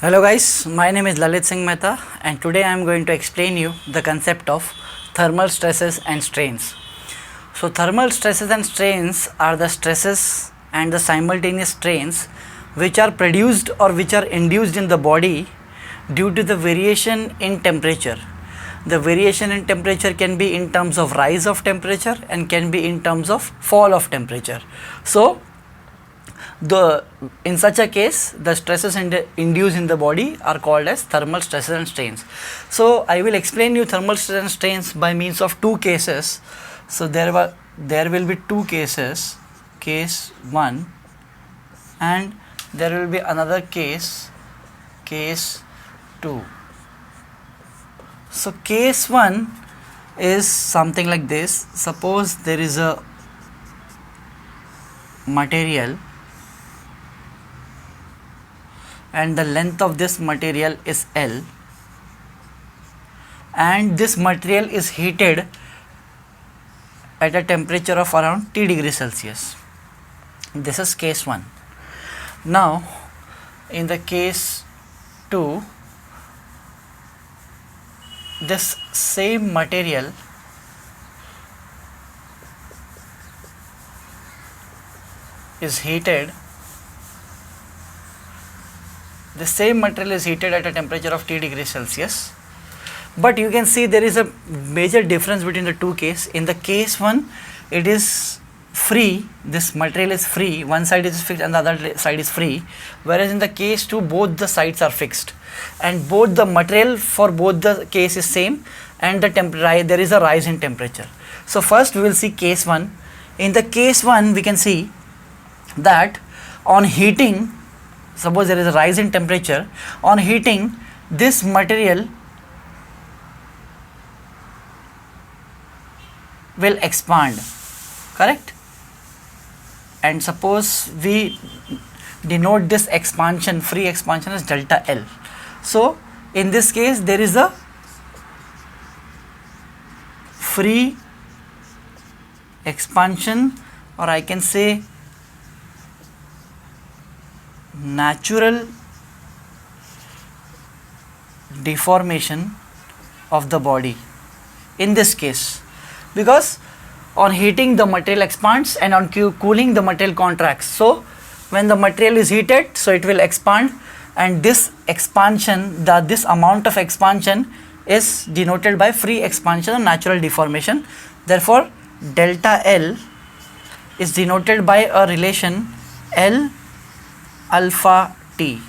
Hello guys, my name is Lalit Singh Mehta and today I am going to explain you the concept of thermal stresses and strains. So thermal stresses and strains are the stresses and the simultaneous strains which are produced or which are induced in the body due to the variation in temperature. The variation in temperature can be in terms of rise of temperature and can be in terms of fall of temperature. So in such a case, the stresses induced in the body are called as thermal stresses and strains. So I will explain you thermal stresses and strains by means of two cases. So there will be two cases, case 1, and there will be another case 2. So case 1 is something like this. Suppose there is a material and the length of this material is L, and this material is heated at a temperature of around T degrees Celsius. This is case 1. Now in the case 2, this same material is heated at a temperature of T degrees Celsius, but you can see there is a major difference between the two cases. In the case 1, it is free, this material is free, one side is fixed and the other side is free, whereas in the case 2 both the sides are fixed and both the material for both the case is same and there is a rise in temperature. So first we will see case 1. In the case 1 we can see that on heating, suppose there is a rise in temperature, on heating this material will expand, correct? And suppose we denote this expansion, free expansion, as delta L. So in this case there is a free expansion, or I can say natural deformation of the body in this case, because on heating the material expands and on cooling the material contracts. So when the material is heated, so it will expand, and this expansion, this amount of expansion is denoted by free expansion or natural deformation. Therefore delta L is denoted by a relation L alpha T,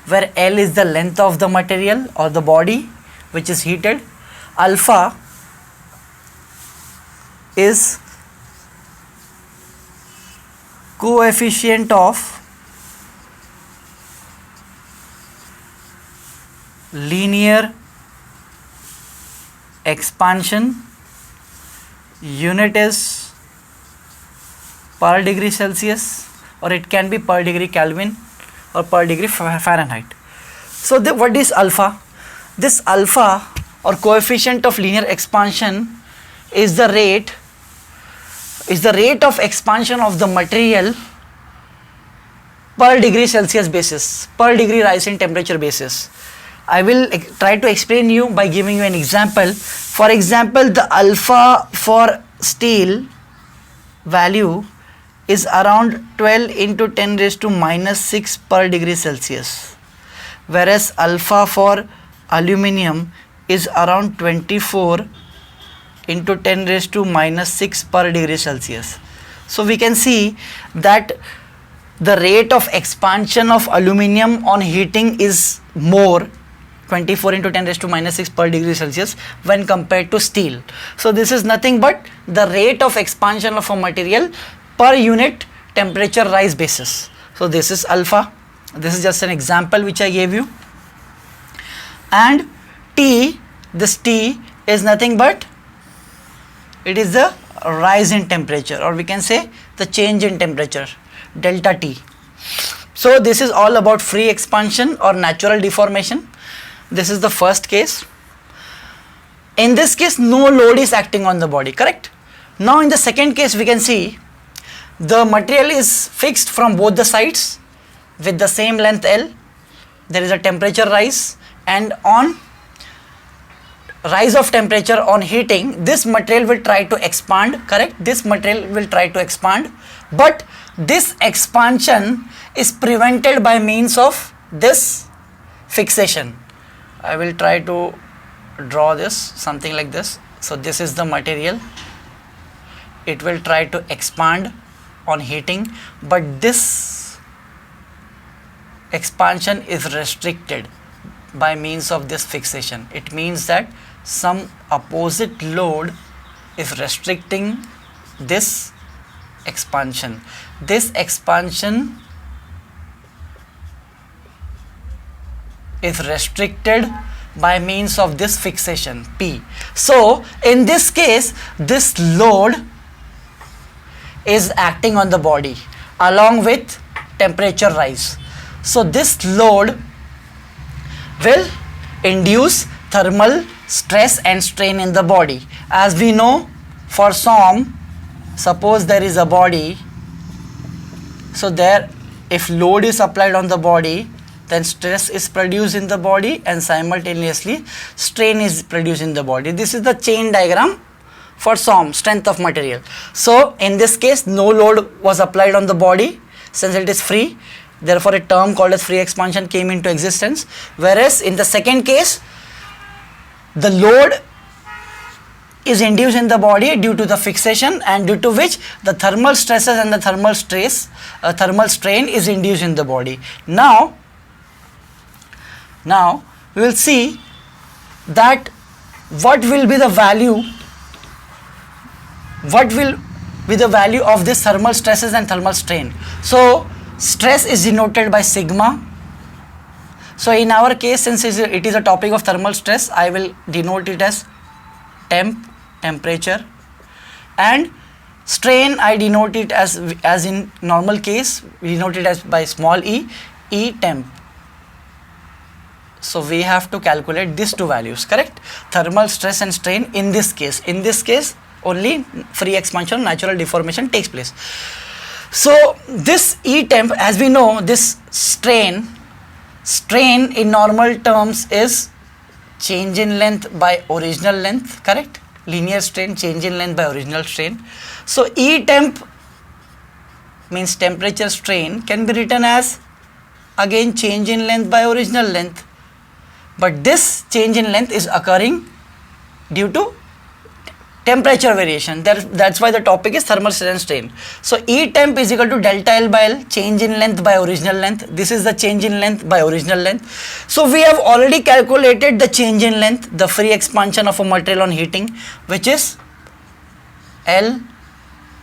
where L is the length of the material or the body which is heated, alpha is coefficient of linear expansion, unit is per degree Celsius, or it can be per degree Kelvin or per degree Fahrenheit. So what is alpha? This alpha or coefficient of linear expansion is the rate of expansion of the material per degree Celsius basis, per degree rise in temperature basis. I will try to explain you by giving you an example. For example, the alpha for steel value is around 12 into 10 raised to minus 6 per degree Celsius, whereas alpha for aluminium is around 24 into 10 raised to minus 6 per degree Celsius. So we can see that the rate of expansion of aluminium on heating is more, 24 into 10 raised to minus 6 per degree Celsius, when compared to steel. So this is nothing but the rate of expansion of a material per unit temperature rise basis. So this is alpha. This is just an example which I gave you. And T, this T is nothing but it is the rise in temperature, or we can say the change in temperature, delta T. So this is all about free expansion or natural deformation. This is the first case. In this case no load is acting on the body, correct? Now in the second case we can see the material is fixed from both the sides with the same length L, there is a temperature rise, and on rise of temperature on heating, this material will try to expand, correct? This material will try to expand, but this expansion is prevented by means of this fixation. I will try to draw this something like this. So this is the material, it will try to expand on heating, but this expansion is restricted by means of this fixation. It means that some opposite load is restricting this expansion. This expansion is restricted by means of this fixation P. So in this case, this load is acting on the body along with temperature rise. So this load will induce thermal stress and strain in the body. As we know, for SOM, suppose there is a body, so there, if load is applied on the body, then stress is produced in the body and simultaneously strain is produced in the body. This is the chain diagram for SOM, strength of material. So in this case, no load was applied on the body since it is free, therefore a term called as free expansion came into existence. Whereas in the second case, the load is induced in the body due to the fixation, and due to which the thermal stresses and the thermal strain is induced in the body. Now we will see that what will be the value of this thermal stresses and thermal strain. So stress is denoted by sigma. So in our case, since it is a topic of thermal stress, I will denote it as temperature, and strain I denote it as in normal case we denote it as by small e temp. So we have to calculate these two values, correct? Thermal stress and strain in this case. In this case only free expansion, natural deformation takes place. So this E temp, as we know, this strain in normal terms is change in length by original length, correct? Linear strain, change in length by original strain. So E temp means temperature strain can be written as again change in length by original length, but this change in length is occurring due to temperature variation. That's why the topic is thermal stress and strain. So E temp is equal to delta L by L, change in length by original length. This is the change in length by original length. So we have already calculated the change in length, the free expansion of a material on heating, which is L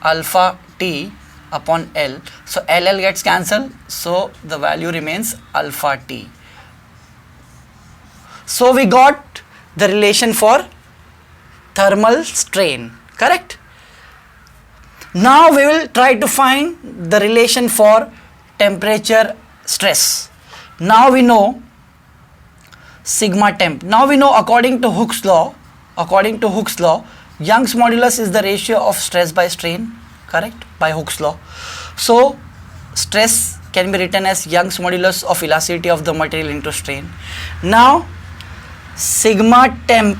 alpha T upon L. So LL gets cancelled, so the value remains alpha T. So we got the relation for thermal strain, correct? Now we will try to find the relation for temperature stress. Now we know sigma temp. Now we know according to Hooke's law, Young's modulus is the ratio of stress by strain, correct? By Hooke's law. So stress can be written as Young's modulus of elasticity of the material into strain. Now sigma temp,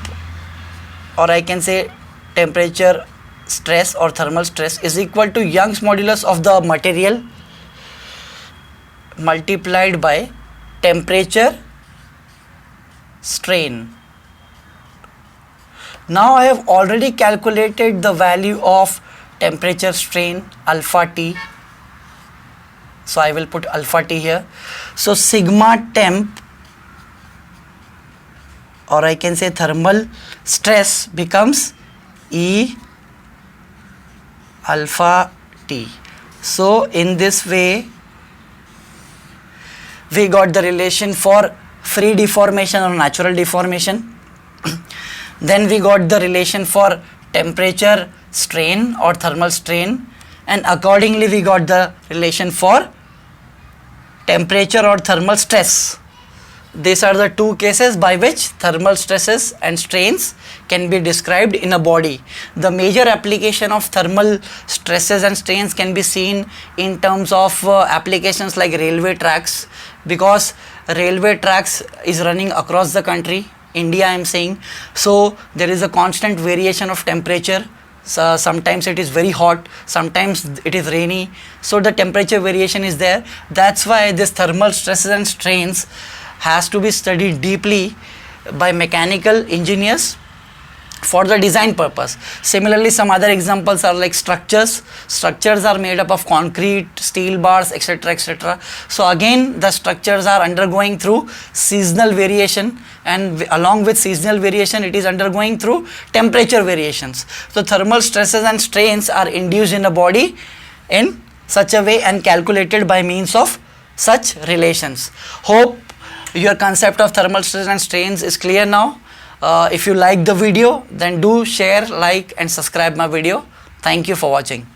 or I can say temperature stress or thermal stress, is equal to Young's modulus of the material multiplied by temperature strain. Now I have already calculated the value of temperature strain alpha T. So I will put alpha T here. So sigma temp, or I can say thermal stress, becomes E alpha T. So in this way we got the relation for free deformation or natural deformation. Then we got the relation for temperature strain or thermal strain, and accordingly we got the relation for temperature or thermal stress. These are the two cases by which thermal stresses and strains can be described in a body. The major application of thermal stresses and strains can be seen in terms of applications like railway tracks, because railway tracks is running across the country, India I am saying. So there is a constant variation of temperature. So sometimes it is very hot, sometimes it is rainy, so the temperature variation is there. That's why this thermal stresses and strains has to be studied deeply by mechanical engineers for the design purpose. Similarly, some other examples are like structures. Structures are made up of concrete, steel bars, etc., etc. So again, the structures are undergoing through seasonal variation, and along with seasonal variation, it is undergoing through temperature variations. So thermal stresses and strains are induced in a body in such a way and calculated by means of such relations. Hope your concept of thermal stress and strains is clear now. If you like the video, then do share, like and subscribe my video. Thank you for watching.